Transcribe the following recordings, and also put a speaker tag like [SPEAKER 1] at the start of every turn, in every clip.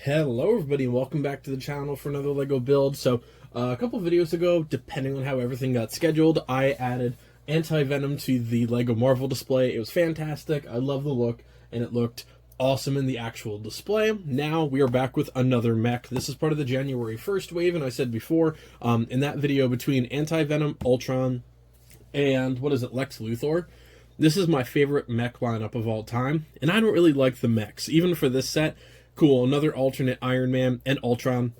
[SPEAKER 1] Hello everybody, and welcome back to the channel for another LEGO build. So a couple videos ago, depending on how everything got scheduled, I added Anti-Venom to the LEGO Marvel display. It was fantastic. I love the look, and it looked awesome in the actual display. Now we are back with another mech. This is part of the January 1st wave, and I said before in that video, between Anti-Venom, Ultron, and Lex Luthor, this is my favorite mech lineup of all time. And I don't really like the mechs, even for this set. Cool, another alternate Iron Man and Ultron.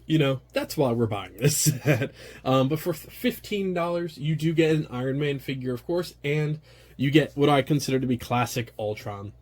[SPEAKER 1] You know, that's why we're buying this set. But for $15, you do get an Iron Man figure, of course, and you get what I consider to be classic Ultron.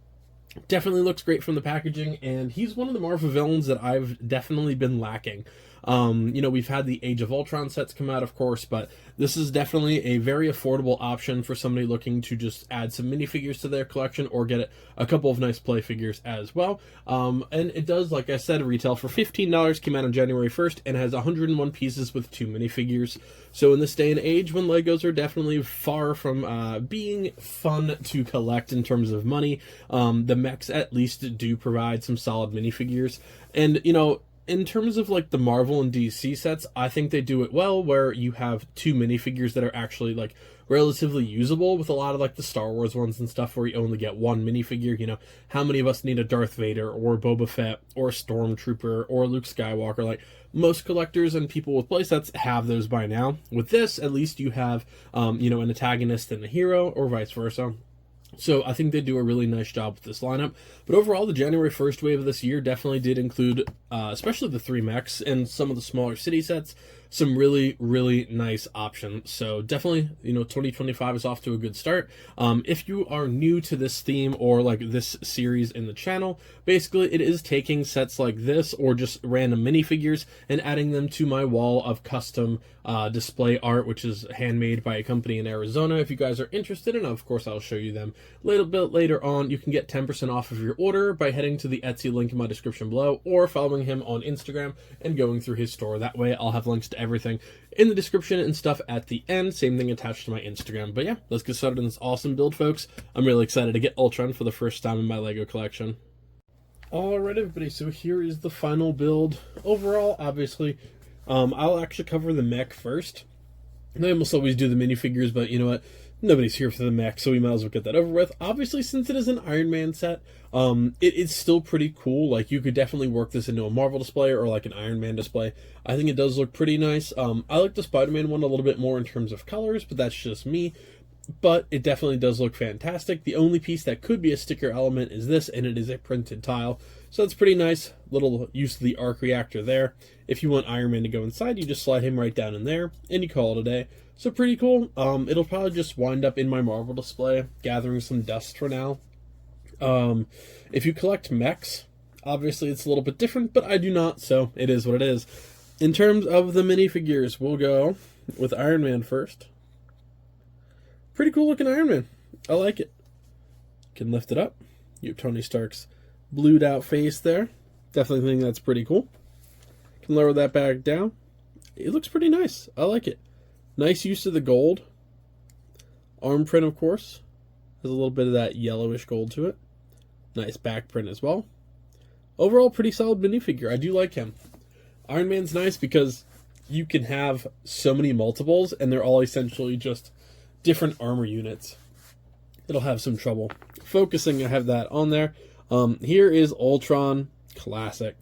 [SPEAKER 1] Definitely looks great from the packaging, and he's one of the Marvel villains that I've definitely been lacking. You know, we've had the Age of Ultron sets come out, of course, but this is definitely a very affordable option for somebody looking to just add some minifigures to their collection or get a couple of nice play figures as well. And it does, like I said, retail for $15, came out on January 1st, and has 101 pieces with 2 minifigures. So in this day and age, when Legos are definitely far from being fun to collect in terms of money, the mechs at least do provide some solid minifigures. And, you know, in terms of like the Marvel and DC sets, I think they do it well, where you have 2 minifigures that are actually like relatively usable, with a lot of like the Star Wars ones and stuff where you only get 1 minifigure. You know, how many of us need a Darth Vader or Boba Fett or a Stormtrooper or Luke Skywalker? Like, most collectors and people with playsets have those by now. With this, at least you have, you know, an antagonist and a hero, or vice versa. So I think they do a really nice job with this lineup. But overall, the January 1st wave of this year definitely did include, especially the 3 mechs and some of the smaller city sets, some really, really nice options. So definitely, you know, 2025 is off to a good start. If you are new to this theme or like this series in the channel, basically it is taking sets like this or just random minifigures and adding them to my wall of custom display art, which is handmade by a company in Arizona. If you guys are interested, and of course I'll show you them a little bit later on, you can get 10% off of your order by heading to the Etsy link in my description below, or following him on Instagram and going through his store. That way I'll have links to everything in the description and stuff at the end. Same thing attached to my Instagram. But yeah, let's get started on this awesome build, folks. I'm really excited to get Ultron for the first time in my LEGO collection. Alright everybody, so here is the final build. Overall, obviously, I'll actually cover the mech first. I almost always do the minifigures, but you know what? Nobody's here for the mech, so we might as well get that over with. Obviously, since it is an Iron Man set, it is still pretty cool. Like, you could definitely work this into a Marvel display or like an Iron Man display. I think it does look pretty nice. I like the Spider-Man one a little bit more in terms of colors, but that's just me. But it definitely does look fantastic. The only piece that could be a sticker element is this, and it is a printed tile. So it's pretty nice. Little use of the arc reactor there. If you want Iron Man to go inside, you just slide him right down in there, and you call it a day. So pretty cool. It'll probably just wind up in my Marvel display, gathering some dust for now. If you collect mechs, obviously it's a little bit different, but I do not, so it is what it is. In terms of the minifigures, we'll go with Iron Man first. Pretty cool looking Iron Man. I like it. Can lift it up. You have Tony Stark's blued out face there. Definitely think that's pretty cool. Can lower that back down. It looks pretty nice. I like it. Nice use of the gold. Arm print, of course. Has a little bit of that yellowish gold to it. Nice back print as well. Overall, pretty solid minifigure. I do like him. Iron Man's nice because you can have so many multiples, and they're all essentially just different armor units. It'll have some trouble focusing. I have that on there. Here is Ultron. Classic.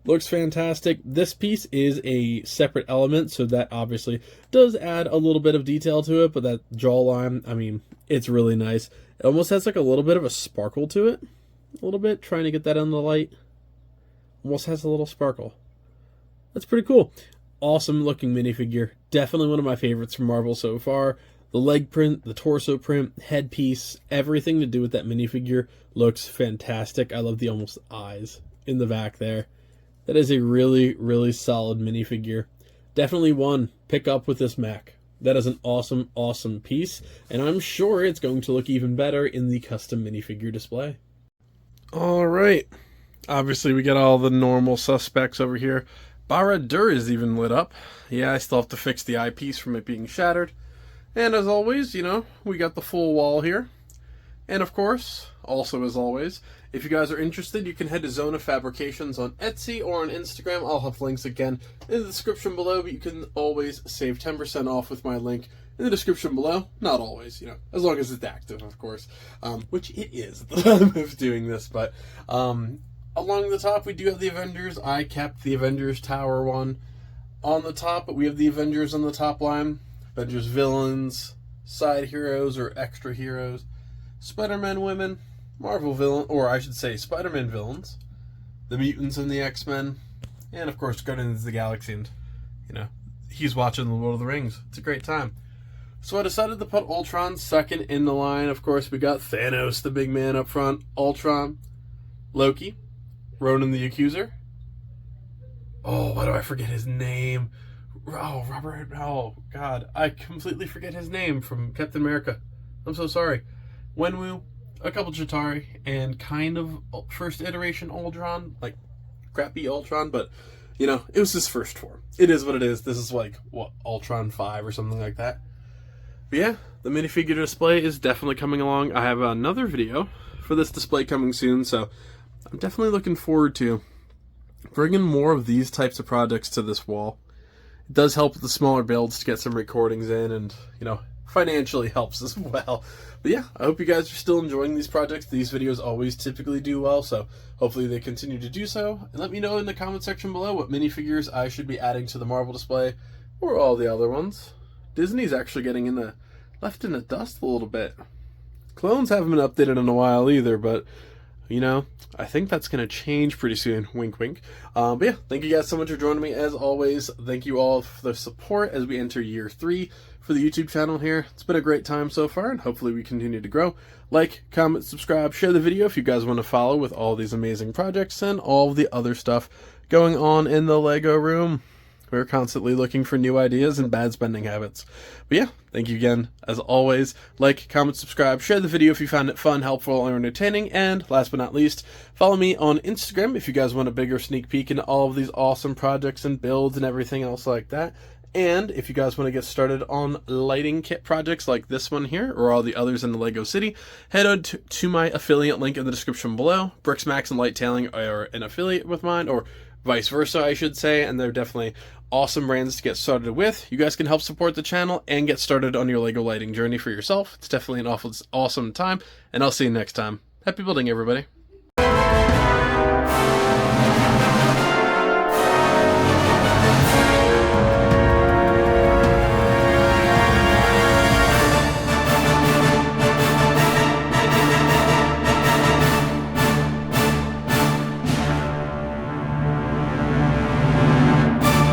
[SPEAKER 1] Looks fantastic. This piece is a separate element, so that obviously does add a little bit of detail to it, but that jawline, I mean, it's really nice. It almost has like a little bit of a sparkle to it. A little bit, trying to get that in the light. Almost has a little sparkle. That's pretty cool. Awesome looking minifigure. Definitely one of my favorites from Marvel so far. The leg print, the torso print, headpiece, everything to do with that minifigure looks fantastic. I love the almost eyes in the back there. That is a really, really solid minifigure. Definitely one pick up with this mech. That is an awesome, awesome piece, and I'm sure it's going to look even better in the custom minifigure display. Alright. Obviously, we got all the normal suspects over here. Barad-dûr is even lit up. Yeah, I still have to fix the eyepiece from it being shattered. And as always, you know, we got the full wall here. And of course, Also, as always, if you guys are interested, you can head to Zona Fabrications on Etsy or on Instagram. I'll have links again in the description below, but you can always save 10% off with my link in the description below. Not always, you know, as long as it's active, of course, which it is at the time of doing this. But along the top, we do have the Avengers. I kept the Avengers Tower one on the top, but we have the Avengers on the top line. Avengers villains, side heroes or extra heroes, Spider-Man women, Marvel villain, or I should say Spider-Man villains, the mutants and the X-Men, and of course Guardians of the Galaxy. And you know, he's watching the Lord of the Rings. It's a great time. So I decided to put Ultron second in the line. Of course, we got Thanos, the big man up front, Ultron, Loki, Ronan the Accuser. Oh, why do I forget his name? Oh, Robert. Oh, God. I completely forget his name from Captain America. I'm so sorry. Wenwu, a couple Chitauri, and kind of first iteration Ultron. Like, crappy Ultron, but, you know, it was his first form. It is what it is. This is like, what, Ultron 5 or something like that. But yeah, the minifigure display is definitely coming along. I have another video for this display coming soon, so I'm definitely looking forward to bringing more of these types of projects to this wall. It does help with the smaller builds to get some recordings in, and, you know, financially helps as well. But yeah, I hope you guys are still enjoying these projects. These videos always typically do well, so hopefully they continue to do so. And let me know in the comment section below what minifigures I should be adding to the Marvel display, or all the other ones. Disney's actually getting left in the dust a little bit. Clones haven't been updated in a while either, but you know, I think that's going to change pretty soon. Wink, wink. But yeah, thank you guys so much for joining me. As always, thank you all for the support as we enter year 3 for the YouTube channel here. It's been a great time so far, and hopefully we continue to grow. Like, comment, subscribe, share the video if you guys want to follow with all these amazing projects and all the other stuff going on in the Lego room. We're constantly looking for new ideas and bad spending habits. But yeah, thank you again. As always, like, comment, subscribe, share the video if you found it fun, helpful, or entertaining. And last but not least, follow me on Instagram if you guys want a bigger sneak peek into all of these awesome projects and builds and everything else like that. And if you guys want to get started on lighting kit projects like this one here, or all the others in the Lego City, head on to my affiliate link in the description below. Bricks, Max, and Lighttailing are an affiliate with mine, or vice versa, I should say, and they're definitely awesome brands to get started with. You guys can help support the channel and get started on your Lego lighting journey for yourself. It's definitely an awesome time, and I'll see you next time. Happy building, everybody.